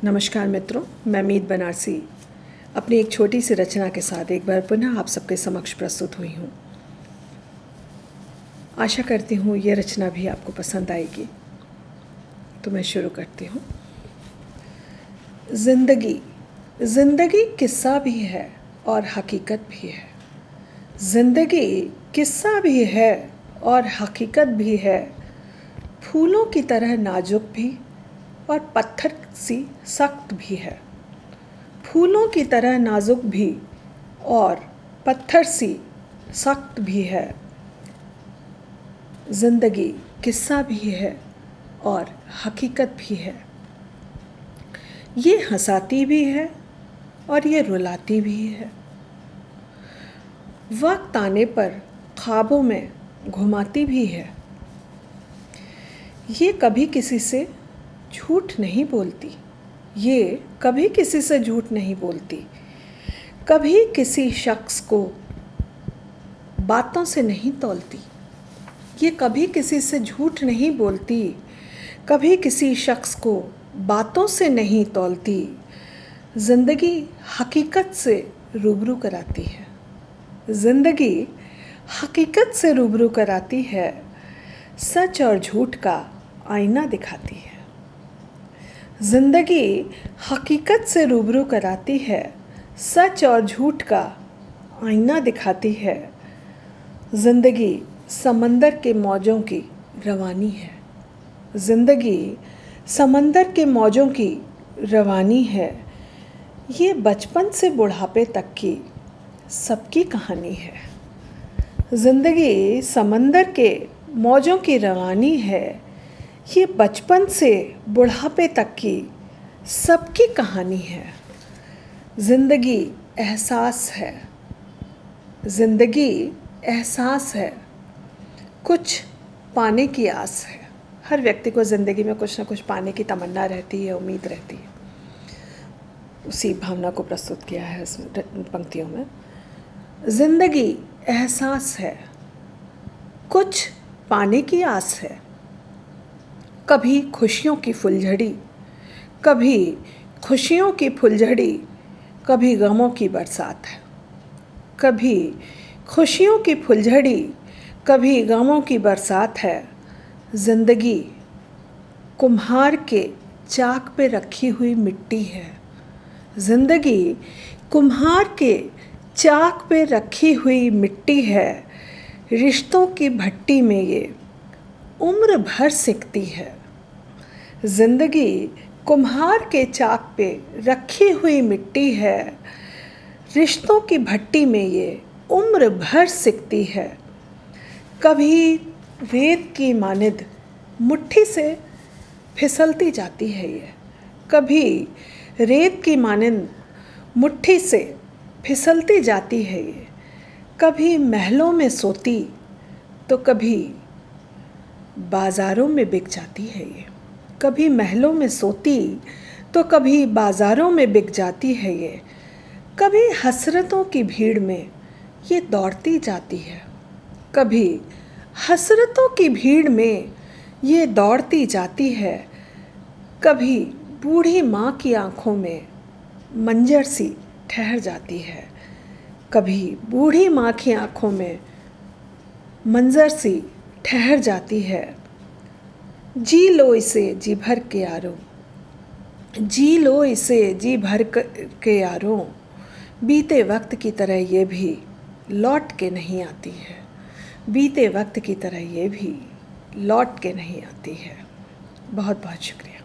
नमस्कार मित्रों, मैं मीत बनारसी अपनी एक छोटी सी रचना के साथ एक बार पुनः आप सबके समक्ष प्रस्तुत हुई हूँ। आशा करती हूँ ये रचना भी आपको पसंद आएगी। तो मैं शुरू करती हूँ। ज़िंदगी किस्सा भी है और हकीकत भी है। ज़िंदगी किस्सा भी है और हकीकत भी है। फूलों की तरह नाजुक भी और पत्थर सी सख्त भी है। फूलों की तरह नाजुक भी और पत्थर सी सख्त भी है। ज़िंदगी किस्सा भी है और हकीकत भी है। ये हंसाती भी है और ये रुलाती भी है। वक्त आने पर ख्वाबों में घुमाती भी है। ये कभी किसी से झूठ नहीं बोलती। ये कभी किसी से झूठ नहीं बोलती। कभी किसी शख्स को बातों से नहीं तौलती। ये कभी किसी से झूठ नहीं बोलती। कभी किसी शख्स को बातों से नहीं तौलती। ज़िंदगी हकीकत से रूबरू कराती है। ज़िंदगी हकीकत से रूबरू कराती है। सच और झूठ का आईना दिखाती है। ज़िंदगी हकीकत से रूबरू कराती है। सच और झूठ का आईना दिखाती है। ज़िंदगी समंदर के मौजों की रवानी है। ज़िंदगी समंदर के मौजों की रवानी है। ये बचपन से बुढ़ापे तक की सबकी कहानी है। ज़िंदगी समंदर के मौजों की रवानी है। ये बचपन से बुढ़ापे तक की सबकी कहानी है। ज़िंदगी एहसास है। ज़िंदगी एहसास है। कुछ पाने की आस है। हर व्यक्ति को ज़िंदगी में कुछ ना कुछ पाने की तमन्ना रहती है, उम्मीद रहती है। उसी भावना को प्रस्तुत किया है इस पंक्तियों में। ज़िंदगी एहसास है। कुछ पाने की आस है। कभी खुशियों की फुलझड़ी, कभी खुशियों की फुलझड़ी, कभी गमों की बरसात है। कभी खुशियों की फुलझड़ी, कभी गमों की बरसात है। ज़िंदगी कुम्हार के चाक पे रखी हुई मिट्टी है। ज़िंदगी कुम्हार के चाक पे रखी हुई मिट्टी है। रिश्तों की भट्टी में ये उम्र भर सिकती है। ज़िंदगी कुम्हार के चाक पे रखी हुई मिट्टी है। रिश्तों की भट्टी में ये उम्र भर सिकती है। कभी रेत की मानिद मुट्ठी से फिसलती जाती है ये। कभी रेत की मानिद मुट्ठी से फिसलती जाती है ये। कभी महलों में सोती तो कभी बाज़ारों में बिक जाती है ये। कभी महलों में सोती तो कभी बाज़ारों में बिक जाती है ये। कभी हसरतों की भीड़ में ये दौड़ती जाती है। कभी हसरतों की भीड़ में ये दौड़ती जाती है। कभी बूढ़ी माँ की आँखों में मंजर सी ठहर जाती है। कभी बूढ़ी माँ की आँखों में मंजर सी ठहर जाती है। जी लो इसे जी भर के यारों, जी लो इसे जी भर के यारों। बीते वक्त की तरह ये भी लौट के नहीं आती है। बीते वक्त की तरह ये भी लौट के नहीं आती है। बहुत बहुत शुक्रिया।